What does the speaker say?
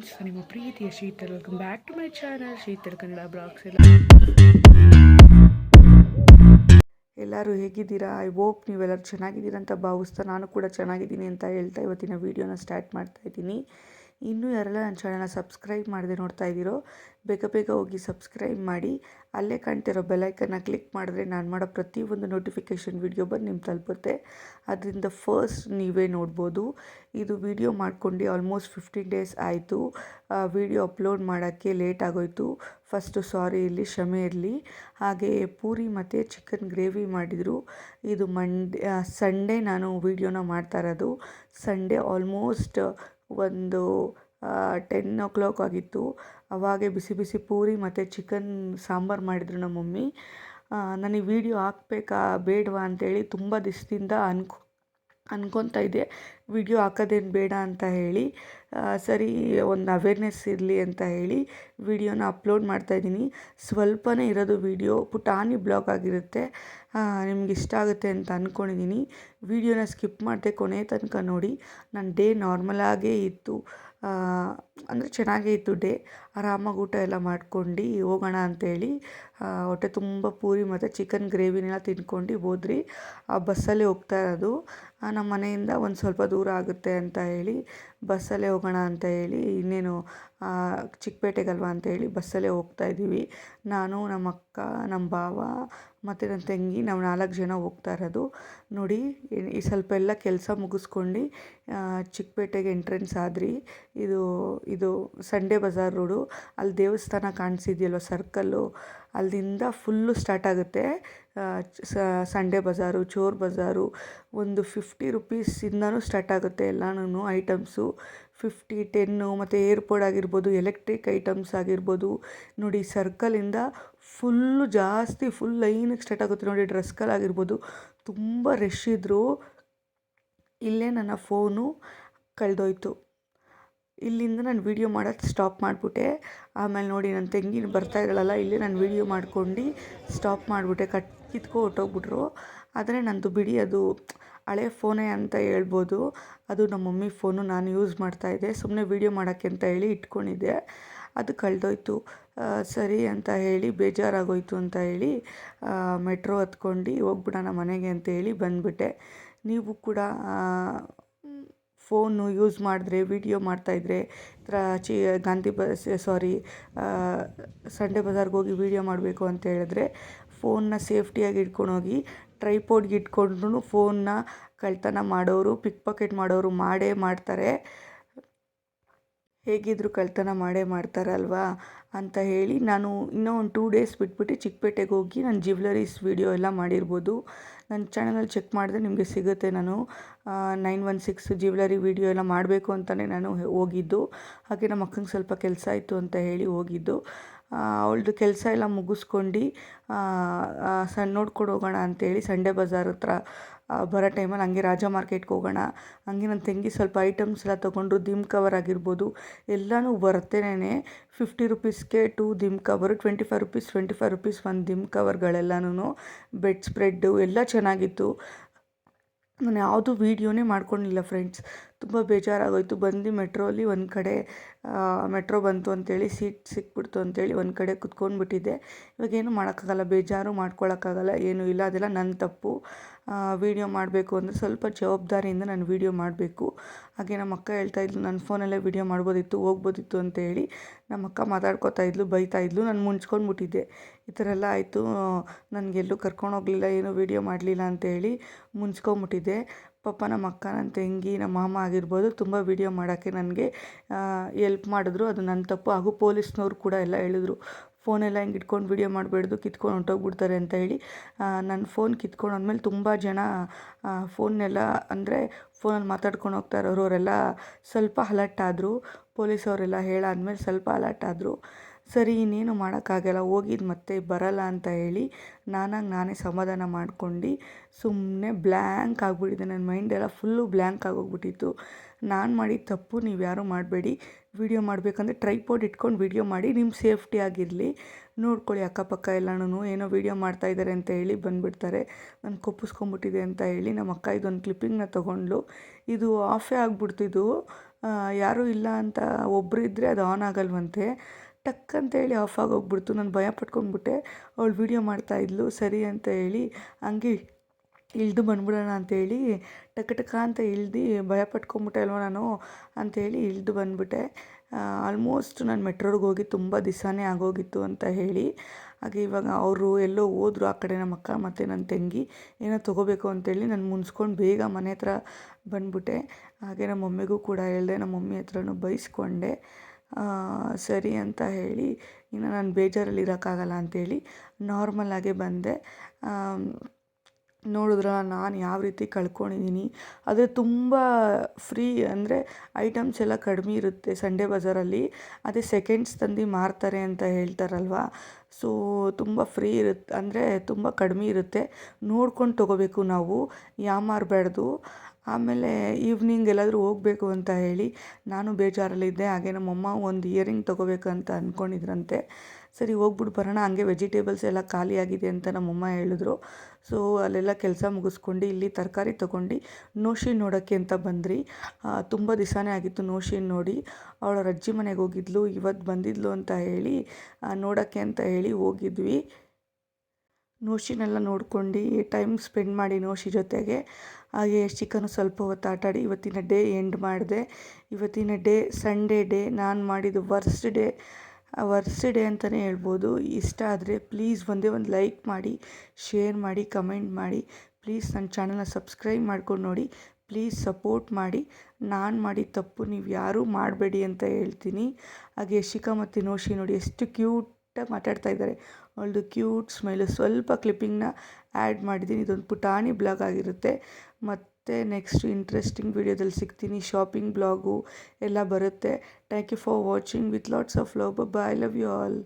Friends, ನಿಮ್ಮ ಪ್ರೀತಿಯ Sheetal. Welcome back to my channel Sheetal Kannada blogs. ಎಲ್ಲರೂ ಹೇಗಿದ್ದೀರಾ? ಐ ಹೋಪ್ ನೀವೆಲ್ಲರೂ ಚೆನ್ನಾಗಿದ್ದೀರಾ ಅಂತ ಭಾವಿಸ್ತಾ ನಾನು ಕೂಡ ಚೆನ್ನಾಗಿದ್ದೀನಿ ಅಂತ ಹೇಳ್ತಾ ಇವತ್ತಿನ ವೀಡಿಯೋನ ಸ್ಟಾರ್ಟ್ ಮಾಡ್ತಾ ಇದ್ದೀನಿ. ಇನ್ನೂ ಯಾರೆಲ್ಲ ನನ್ನ ಚಾನಲ್ನ ಸಬ್ಸ್ಕ್ರೈಬ್ ಮಾಡದೆ ನೋಡ್ತಾ ಇದ್ದೀರೋ ಬೇಗ ಬೇಗ ಹೋಗಿ ಸಬ್ಸ್ಕ್ರೈಬ್ ಮಾಡಿ. ಅಲ್ಲೇ ಕಾಣ್ತಿರೋ ಬೆಲೈಕನ್ನ ಕ್ಲಿಕ್ ಮಾಡಿದ್ರೆ ನಾನು ಮಾಡೋ ಪ್ರತಿಯೊಂದು ನೋಟಿಫಿಕೇಷನ್ ವಿಡಿಯೋ ಬಂದು ನಿಮ್ಗೆ ತಲುಪುತ್ತೆ. ಅದರಿಂದ ಫಸ್ಟ್ ನೀವೇ ನೋಡ್ಬೋದು. ಇದು ವಿಡಿಯೋ ಮಾಡ್ಕೊಂಡು ಆಲ್ಮೋಸ್ಟ್ 15 ಡೇಸ್ ಆಯಿತು. ವಿಡಿಯೋ ಅಪ್ಲೋಡ್ ಮಾಡೋಕ್ಕೆ ಲೇಟ್ ಆಗೋಯಿತು. ಫಸ್ಟು ಸಾರಿ, ಇಲ್ಲಿ ಕ್ಷಮೆ ಇರಲಿ. ಹಾಗೆ ಪೂರಿ ಮತ್ತು ಚಿಕನ್ ಗ್ರೇವಿ ಮಾಡಿದರು. ಇದು ಸಂಡೇ ನಾನು ವೀಡಿಯೋನ ಮಾಡ್ತಾ ಇರೋದು. ಸಂಡೇ ಆಲ್ಮೋಸ್ಟ್ ಒಂದು 10 o'clock ಆಗಿತ್ತು. ಅವಾಗೆ ಬಿಸಿ ಬಿಸಿ ಪೂರಿ ಮತ್ತು ಚಿಕನ್ ಸಾಂಬಾರು ಮಾಡಿದರು ನಮ್ಮ ಮಮ್ಮಿ. ನನಗೆ ವೀಡಿಯೋ ಹಾಕಬೇಕಾ ಬೇಡವಾ ಅಂತೇಳಿ ತುಂಬ ದಿವಸದಿಂದ ಅನ್ಕೊತಾ ಇದ್ದೆ, ವಿಡಿಯೋ ಹಾಕೋದೇನು ಬೇಡ ಅಂತ ಹೇಳಿ. ಸರಿ, ಒಂದು ಅವೇರ್ನೆಸ್ ಇರಲಿ ಅಂತ ಹೇಳಿ ವಿಡಿಯೋನ ಅಪ್ಲೋಡ್ ಮಾಡ್ತಾಯಿದ್ದೀನಿ. ಸ್ವಲ್ಪನೇ ಇರೋದು ವಿಡಿಯೋ, ಪುಟಾಣಿ ಬ್ಲಾಗ್ ಆಗಿರುತ್ತೆ. ನಿಮ್ಗೆ ಇಷ್ಟ ಆಗುತ್ತೆ ಅಂತ ಅಂದ್ಕೊಂಡಿದ್ದೀನಿ. ವಿಡಿಯೋನ ಸ್ಕಿಪ್ ಮಾಡದೆ ಕೊನೆ ತನಕ ನೋಡಿ. ನನ್ನ ಡೇ ನಾರ್ಮಲಾಗೇ ಇತ್ತು, ಅಂದರೆ ಚೆನ್ನಾಗೇ ಇತ್ತು ಡೇ. ಆರಾಮಾಗಿ ಊಟ ಎಲ್ಲ ಮಾಡ್ಕೊಂಡು ಹೋಗೋಣ ಅಂತೇಳಿ ಹೊಟ್ಟೆ ತುಂಬ ಪೂರಿ ಮತ್ತು ಚಿಕನ್ ಗ್ರೇವಿನೆಲ್ಲ ತಿನ್ಕೊಂಡು ಹೋದ್ರಿ. ಆ ಬಸ್ಸಲ್ಲೇ ಹೋಗ್ತಾ ಇರೋದು. ನಮ್ಮ ಮನೆಯಿಂದ ಒಂದು ಸ್ವಲ್ಪ ದೂರ ಆಗುತ್ತೆ ಅಂತ ಹೇಳಿ ಬಸ್ಸಲ್ಲೇ ಹೋಗೋಣ ಅಂತ ಹೇಳಿ, ಇನ್ನೇನು ಚಿಕ್ಕಪೇಟೆಗಲ್ವ ಅಂತ ಹೇಳಿ ಬಸ್ಸಲ್ಲೇ ಹೋಗ್ತಾ ಇದ್ದೀವಿ. ನಾನು, ನಮ್ಮ ಅಕ್ಕ, ನಮ್ಮ ಭಾವ ಮತ್ತು ನನ್ನ ತಂಗಿ, ನಾವು 4 ಜನ ಹೋಗ್ತಾ ಇರೋದು. ನೋಡಿ, ಈ ಸ್ವಲ್ಪ ಎಲ್ಲ ಕೆಲಸ ಮುಗಿಸ್ಕೊಂಡು ಚಿಕ್ಕಪೇಟೆಗೆ ಎಂಟ್ರೆನ್ಸ್ ಆದ್ರಿ. ಇದು ಸಂಡೇ ಬಜಾರ್ ರೋಡು. ಅಲ್ಲಿ ದೇವಸ್ಥಾನ ಕಾಣಿಸಿದೆಯಲ್ವ ಸರ್ಕಲ್ಲು, ಅಲ್ಲಿಂದ ಫುಲ್ಲು ಸ್ಟಾರ್ಟ್ ಆಗುತ್ತೆ ಸಂಡೇ ಬಜಾರು, ಚೋರ್ ಬಜಾರು. ಒಂದು 50 ರೂಪೀಸಿಂದನೂ ಸ್ಟಾರ್ಟ್ ಆಗುತ್ತೆ ಎಲ್ಲನೂ ಐಟಮ್ಸು. 50, 10 ಮತ್ತು ಏರ್ಪೋರ್ಟ್ ಆಗಿರ್ಬೋದು, ಎಲೆಕ್ಟ್ರಿಕ್ ಐಟಮ್ಸ್ ಆಗಿರ್ಬೋದು. ನೋಡಿ, ಸರ್ಕಲಿಂದ ಫುಲ್ಲು ಜಾಸ್ತಿ ಫುಲ್ ಲೈನಿಗೆ ಸ್ಟಾರ್ಟ್ ಆಗುತ್ತೆ ನೋಡಿ. ಡ್ರೆಸ್ಗಳಾಗಿರ್ಬೋದು, ತುಂಬ ರಶ್ ಇದ್ದರು. ಇಲ್ಲೇ ನನ್ನ ಫೋನು ಕಳೆದೋಯ್ತು. ಇಲ್ಲಿಂದ ನಾನು ವೀಡಿಯೋ ಮಾಡೋದು ಸ್ಟಾಪ್ ಮಾಡಿಬಿಟ್ಟೆ. ಆಮೇಲೆ ನೋಡಿ, ನನ್ನ ತಂಗಿ ಬರ್ತಾ ಇದ್ದಾಳಲ್ಲ, ಇಲ್ಲೇ ನಾನು ವೀಡಿಯೋ ಮಾಡ್ಕೊಂಡು ಸ್ಟಾಪ್ ಮಾಡಿಬಿಟ್ಟೆ. ಕಿತ್ಕೊ ಹೊಟ್ಟೋಗ್ಬಿಟ್ರು. ಆದರೆ ನಂದು ಬಿಡಿ, ಅದು ಹಳೆ ಫೋನೇ ಅಂತ ಹೇಳ್ಬೋದು. ಅದು ನಮ್ಮ ಮಮ್ಮಿ ಫೋನು, ನಾನು ಯೂಸ್ ಮಾಡ್ತಾಯಿದ್ದೆ. ಸುಮ್ಮನೆ ವೀಡಿಯೋ ಮಾಡೋಕ್ಕೆ ಅಂತ ಹೇಳಿ ಇಟ್ಕೊಂಡಿದ್ದೆ, ಅದು ಕಳೆದೋಯ್ತು. ಸರಿ ಅಂತ ಹೇಳಿ ಬೇಜಾರಾಗೋಯ್ತು ಅಂತ ಹೇಳಿ ಮೆಟ್ರೋ ಹತ್ಕೊಂಡು ಹೋಗ್ಬಿಡೋಣ ಮನೆಗೆ ಅಂತ ಹೇಳಿ ಬಂದುಬಿಟ್ಟೆ. ನೀವು ಕೂಡ ಫೋನು ಯೂಸ್ ಮಾಡಿದ್ರೆ, ವೀಡಿಯೋ ಮಾಡ್ತಾಯಿದ್ರೆ, ಗಾಂಧಿ ಸಂಡೇ ಬಜಾರ್ಗೆ ಹೋಗಿ ವೀಡಿಯೋ ಮಾಡಬೇಕು ಅಂತ ಹೇಳಿದ್ರೆ ಫೋನ್ನ ಸೇಫ್ಟಿಯಾಗಿ ಇಟ್ಕೊಂಡೋಗಿ. ಟ್ರೈಪೋಡ್ಗೆ ಇಟ್ಕೊಂಡ್ರೂ ಫೋನ್ನ ಕಳ್ತನ ಮಾಡೋರು, ಪಿಕ್ ಪಾಕೆಟ್ ಮಾಡೋರು ಮಾಡೇ ಮಾಡ್ತಾರೆ. ಹೇಗಿದ್ದರೂ ಕಳ್ತನ ಮಾಡೇ ಮಾಡ್ತಾರಲ್ವಾ ಅಂತ ಹೇಳಿ ನಾನು ಇನ್ನೂ ಒಂದು 2 ಡೇಸ್ ಬಿಟ್ಬಿಟ್ಟು ಚಿಕ್ಕಪೇಟೆಗೆ ಹೋಗಿ ನಾನು ಜ್ಯುವೆಲರೀಸ್ ವೀಡಿಯೋ ಎಲ್ಲ ಮಾಡಿರ್ಬೋದು. ನನ್ನ ಚಾನಲಲ್ಲಿ ಚೆಕ್ ಮಾಡಿದ್ರೆ ನಿಮಗೆ ಸಿಗುತ್ತೆ. ನಾನು 916 ಜ್ಯುವೆಲರಿ ವೀಡಿಯೋ ಎಲ್ಲ ಮಾಡಬೇಕು ಅಂತಲೇ ನಾನು ಹೋಗಿದ್ದು. ಹಾಗೆ ನಮ್ಮ ಅಕ್ಕಂಗೆ ಸ್ವಲ್ಪ ಕೆಲಸ ಇತ್ತು ಅಂತ ಹೇಳಿ ಹೋಗಿದ್ದು. ಅವಳದು ಕೆಲಸ ಎಲ್ಲ ಮುಗಿಸ್ಕೊಂಡು ನೋಡ್ಕೊಂಡು ಹೋಗೋಣ ಅಂತೇಳಿ ಸಂಡೇ ಬಜಾರ್ ಹತ್ರ ಬರೋ ಟೈಮಲ್ಲಿ ಹಂಗೆ ರಾಜ ಮಾರ್ಕೆಟ್ಗೆ ಹೋಗೋಣ. ಹಂಗೆ ನನ್ನ ತಂಗಿ ಸ್ವಲ್ಪ ಐಟಮ್ಸ್ ಎಲ್ಲ ತೊಗೊಂಡ್ರು. ದಿಮ್ ಕವರ್ ಆಗಿರ್ಬೋದು, ಎಲ್ಲನೂ ಬರ್ತೇನೆ 50 ರೂಪೀಸ್ಗೆ 2 ದಿಮ್ ಕವರು, 25 ರೂಪೀಸ್ ಒಂದು ದಿಮ್ ಕವರ್ಗಳೆಲ್ಲನೂ. ಬೆಡ್ ಸ್ಪ್ರೆಡ್ಡು ಎಲ್ಲ ಚೆನ್ನಾಗಿತ್ತು. ನಾನು ಯಾವುದೂ ವೀಡಿಯೋನೇ ಮಾಡ್ಕೊಂಡಿಲ್ಲ ಫ್ರೆಂಡ್ಸ್. ತುಂಬ ಬೇಜಾರಾಗೋಯಿತು. ಬಂದು ಮೆಟ್ರೋಲಿ ಒಂದು ಕಡೆ ಮೆಟ್ರೋ ಬಂತು ಅಂತೇಳಿ, ಸೀಟ್ ಸಿಕ್ಬಿಡ್ತು ಅಂತೇಳಿ ಒಂದು ಕಡೆ ಕುತ್ಕೊಂಡ್ಬಿಟ್ಟಿದ್ದೆ. ಇವಾಗೇನು ಮಾಡೋಕ್ಕಾಗಲ್ಲ, ಬೇಜಾರು ಮಾಡ್ಕೊಳಕ್ಕಾಗಲ್ಲ, ಏನೂ ಇಲ್ಲ. ಅದೆಲ್ಲ ನನ್ನ ತಪ್ಪು. ವೀಡಿಯೋ ಮಾಡಬೇಕು ಅಂದರೆ ಸ್ವಲ್ಪ ಜವಾಬ್ದಾರಿಯಿಂದ ನಾನು ವೀಡಿಯೋ ಮಾಡಬೇಕು. ಹಾಗೆ ನಮ್ಮ ಅಕ್ಕ ಹೇಳ್ತಾಯಿದ್ಲು, ನನ್ನ ಫೋನಲ್ಲೇ ವೀಡಿಯೋ ಮಾಡ್ಬೋದಿತ್ತು, ಹೋಗ್ಬೋದಿತ್ತು ಅಂತ ಹೇಳಿ. ನಮ್ಮ ಅಕ್ಕ ಮಾತಾಡ್ಕೋತಾ ಇದ್ಲು, ಬೈತಾಯಿದ್ಲು. ನಾನು ಮುನ್ಸ್ಕೊಂಡ್ಬಿಟ್ಟಿದ್ದೆ. ಈ ಥರ ಎಲ್ಲ ಆಯಿತು, ನನಗೆಲ್ಲೂ ಕರ್ಕೊಂಡೋಗಲಿಲ್ಲ, ಏನೂ ವೀಡಿಯೋ ಮಾಡಲಿಲ್ಲ ಅಂತೇಳಿ ಮುನ್ಸ್ಕೊಂಬಿಟ್ಟಿದ್ದೆ. ಪಾಪ ನಮ್ಮ ಅಕ್ಕ, ನನ್ನ ತಂಗಿ, ನಮ್ಮ ಮಾಮ ಆಗಿರ್ಬೋದು, ತುಂಬ ವೀಡಿಯೋ ಮಾಡೋಕ್ಕೆ ನನಗೆ ಎಲ್ಪ್ ಮಾಡಿದ್ರು. ಅದು ನನ್ನ ತಪ್ಪು. ಹಾಗೂ ಪೊಲೀಸ್ನವ್ರು ಕೂಡ ಎಲ್ಲ ಹೇಳಿದ್ರು, ಫೋನೆಲ್ಲ ಹಿಂಗೆ ಇಟ್ಕೊಂಡು ವೀಡಿಯೋ ಮಾಡಬೇಡ್ದು, ಕಿತ್ಕೊಂಡು ಹೊಂಟೋಗ್ಬಿಡ್ತಾರೆ ಅಂತ ಹೇಳಿ. ನನ್ನ ಫೋನ್ ಕಿತ್ಕೊಂಡಾದ್ಮೇಲೆ ತುಂಬ ಜನ ಫೋನ್ನೆಲ್ಲ, ಅಂದರೆ ಫೋನಲ್ಲಿ ಮಾತಾಡ್ಕೊಂಡು ಹೋಗ್ತಾ ಇರೋರು ಅವರೆಲ್ಲ ಸ್ವಲ್ಪ ಅಲರ್ಟ್ ಆದರು. ಪೊಲೀಸವರೆಲ್ಲ ಹೇಳಾದ್ಮೇಲೆ ಸ್ವಲ್ಪ ಅಲರ್ಟ್ ಆದರು. ಸರಿ, ಇನ್ನೇನು ಮಾಡೋಕ್ಕಾಗಲ್ಲ, ಹೋಗಿದ್ದು ಮತ್ತೆ ಬರಲ್ಲ ಅಂತ ಹೇಳಿ ನಾನೇ ಸಮಾಧಾನ ಮಾಡ್ಕೊಂಡು ಸುಮ್ಮನೆ ಬ್ಲ್ಯಾಂಕ್ ಆಗಿಬಿಟ್ಟಿದ್ದೆ. ನನ್ನ ಮೈಂಡೆಲ್ಲ ಫುಲ್ಲು ಬ್ಲ್ಯಾಂಕ್ ಆಗೋಗ್ಬಿಟ್ಟಿತ್ತು. ನಾನು ಮಾಡಿದ ತಪ್ಪು ನೀವು ಯಾರೂ ಮಾಡಬೇಡಿ. ವೀಡಿಯೋ ಮಾಡಬೇಕಂದ್ರೆ ಟ್ರೈಪೋಡ್ ಇಟ್ಕೊಂಡು ವೀಡಿಯೋ ಮಾಡಿ, ನಿಮ್ಮ ಸೇಫ್ಟಿ ಆಗಿರಲಿ. ನೋಡ್ಕೊಳ್ಳಿ, ಅಕ್ಕಪಕ್ಕ ಎಲ್ಲನೂ ಏನೋ ವೀಡಿಯೋ ಮಾಡ್ತಾಯಿದ್ದಾರೆ ಅಂತ ಹೇಳಿ ಬಂದುಬಿಡ್ತಾರೆ. ನಾನು ಕೊಪ್ಪಿಸ್ಕೊಂಬಿಟ್ಟಿದೆ ಅಂತ ಹೇಳಿ ನಮ್ಮ ಅಕ್ಕ ಇದೊಂದು ಕ್ಲಿಪ್ಪಿಂಗ್ನ ತೊಗೊಂಡ್ಲು. ಇದು ಆಫೇ ಆಗಿಬಿಡ್ತಿದ್ದು. ಯಾರೂ ಇಲ್ಲ ಅಂತ ಒಬ್ಬರು ಇದ್ದರೆ ಅದು ಆನ್ ಆಗಲ್ವಂತೆ. ಟಕ್ ಅಂತೇಳಿ ಆಫ್ ಆಗೋಗ್ಬಿಡ್ತು. ನಾನು ಭಯ ಪಟ್ಕೊಂಡ್ಬಿಟ್ಟೆ. ಅವಳು ವೀಡಿಯೋ ಮಾಡ್ತಾಯಿದ್ಲು. ಸರಿ ಅಂತ ಹೇಳಿ ಹಂಗೆ ಇಳಿದು ಬಂದ್ಬಿಡೋಣ ಅಂತೇಳಿ ಟಕ ಟಕ ಅಂತ ಇಳ್ದು ಭಯ ಪಟ್ಕೊಂಬಿಟ್ಟೆ ಅಲ್ವ ನಾನು ಅಂಥೇಳಿ ಇಳಿದು ಬಂದುಬಿಟ್ಟೆ. ಆಲ್ಮೋಸ್ಟ್ ನಾನು ಮೆಟ್ರೋಗೆ ಹೋಗಿ ತುಂಬ ದಿವಸನೇ ಆಗೋಗಿತ್ತು ಅಂತ ಹೇಳಿ. ಹಾಗೆ ಇವಾಗ ಅವರು ಎಲ್ಲೋ ಹೋದ್ರು ಆ ಕಡೆ, ನಮ್ಮ ಅಕ್ಕ ಮತ್ತು ನನ್ನ ತಂಗಿ ಏನೋ ತೊಗೋಬೇಕು ಅಂತೇಳಿ ನಾನು ಮುನ್ಸ್ಕೊಂಡು ಬೇಗ ಮನೆ ಹತ್ರ ಬಂದುಬಿಟ್ಟೆ. ಹಾಗೆ ನಮ್ಮ ಮಮ್ಮಿಗೂ ಕೂಡ ಹೇಳಿದೆ, ನಮ್ಮ ಮಮ್ಮಿ ಹತ್ರನೂ ಬೈಸ್ಕೊಂಡೆ. ಸರಿ ಅಂತ ಹೇಳಿ ಇನ್ನು ನಾನು ಬೇಜಾರಲ್ಲಿ ಇರೋಕ್ಕಾಗಲ್ಲ ಅಂಥೇಳಿ ನಾರ್ಮಲಾಗೇ ಬಂದೆ. ನೋಡಿದ್ರಾ ನಾನು ಯಾವ ರೀತಿ ಕಳ್ಕೊಂಡಿದ್ದೀನಿ. ಆದರೆ ತುಂಬ ಫ್ರೀ ಅಂದರೆ ಐಟಮ್ಸ್ ಎಲ್ಲ ಕಡಿಮೆ ಇರುತ್ತೆ ಸಂಡೇ ಬಜಾರಲ್ಲಿ. ಅದೇ ಸೆಕೆಂಡ್ಸ್ ತಂದು ಮಾರ್ತಾರೆ ಅಂತ ಹೇಳ್ತಾರಲ್ವ. ಸೊ ತುಂಬ ಫ್ರೀ ಇರುತ್ತೆ, ಅಂದರೆ ತುಂಬ ಕಡಿಮೆ ಇರುತ್ತೆ. ನೋಡ್ಕೊಂಡು ತೊಗೋಬೇಕು ನಾವು, ಯಾಮಾರಬಾರ್ದು. ಆಮೇಲೆ ಈವ್ನಿಂಗ್ ಎಲ್ಲಾದರೂ ಹೋಗಬೇಕು ಅಂತ ಹೇಳಿ ನಾನು ಬೇಜಾರಲ್ಲಿದ್ದೆ. ಹಾಗೆ ನಮ್ಮಮ್ಮ ಒಂದು ಇಯರಿಂಗ್ ತೊಗೋಬೇಕಂತ ಅಂದ್ಕೊಂಡಿದ್ರಂತೆ. ಸರಿ ಹೋಗ್ಬಿಟ್ಟು ಬರೋಣ, ಹಂಗೆ ವೆಜಿಟೇಬಲ್ಸ್ ಎಲ್ಲ ಖಾಲಿಯಾಗಿದೆ ಅಂತ ನಮ್ಮಮ್ಮ ಹೇಳಿದ್ರು. ಸೊ ಅಲ್ಲೆಲ್ಲ ಕೆಲಸ ಮುಗಿಸ್ಕೊಂಡು ಇಲ್ಲಿ ತರಕಾರಿ ತೊಗೊಂಡು ನೋಶಿನ್ ನೋಡೋಕ್ಕೆ ಅಂತ ಬಂದ್ರಿ. ತುಂಬ ದಿವಸನೇ ಆಗಿತ್ತು ನೋಶಿನ್ ನೋಡಿ. ಅವಳ ಅಜ್ಜಿ ಮನೆಗೆ ಹೋಗಿದ್ಲು, ಇವತ್ತು ಬಂದಿದ್ಲು ಅಂತ ಹೇಳಿ ನೋಡೋಕ್ಕೆ ಅಂತ ಹೇಳಿ ಹೋಗಿದ್ವಿ. ನೋಶಿನೆಲ್ಲ ನೋಡ್ಕೊಂಡು ಟೈಮ್ ಸ್ಪೆಂಡ್ ಮಾಡಿ ನೋಶಿ ಜೊತೆಗೆ. ಹಾಗೆ ಚಿಕನು ಸ್ವಲ್ಪ ಹೊತ್ತು ಆಟಾಡಿ ಇವತ್ತಿನ ಡೇ ಎಂಡ್ ಮಾಡಿದೆ. ಇವತ್ತಿನ ಡೇ ಸಂಡೇ ಡೇ ನಾನು ಮಾಡಿದ್ದು ವರ್ಸ್ಟ್ ಡೇ ಅಂತಲೇ ಹೇಳ್ಬೋದು. ಇಷ್ಟ ಆದರೆ ಪ್ಲೀಸ್ ಒಂದೇ ಒಂದು ಲೈಕ್ ಮಾಡಿ, ಶೇರ್ ಮಾಡಿ, ಕಮೆಂಟ್ ಮಾಡಿ. ಪ್ಲೀಸ್ ನನ್ನ ಚಾನಲ್ನ ಸಬ್ಸ್ಕ್ರೈಬ್ ಮಾಡ್ಕೊಂಡು ನೋಡಿ. ಪ್ಲೀಸ್ ಸಪೋರ್ಟ್ ಮಾಡಿ. ನಾನು ಮಾಡಿದ ತಪ್ಪು ನೀವು ಯಾರೂ ಮಾಡಬೇಡಿ ಅಂತ ಹೇಳ್ತೀನಿ. ಹಾಗೆ ಯಶಿಕಾ ಮತ್ತು ನೋಶಿ ನೋಡಿ ಎಷ್ಟು ಕ್ಯೂಟಾಗಿ ಮಾತಾಡ್ತಾ ಇದ್ದಾರೆ. ಅವಳದು ಕ್ಯೂಟ್ ಸ್ಮೈಲು. ಸ್ವಲ್ಪ ಕ್ಲಿಪ್ಪಿಂಗ್ನ ಆ್ಯಡ್ ಮಾಡಿದ್ದೀನಿ. ಇದೊಂದು ಪುಟಾಣಿ ಬ್ಲಾಗ್ ಆಗಿರುತ್ತೆ. ಮತ್ತು ನೆಕ್ಸ್ಟ್ ಇಂಟ್ರೆಸ್ಟಿಂಗ್ ವೀಡಿಯೋದಲ್ಲಿ ಸಿಗ್ತೀನಿ. ಶಾಪಿಂಗ್ ಬ್ಲಾಗು ಎಲ್ಲ ಬರುತ್ತೆ. Thank you for watching with lots of love. Bye, love you all.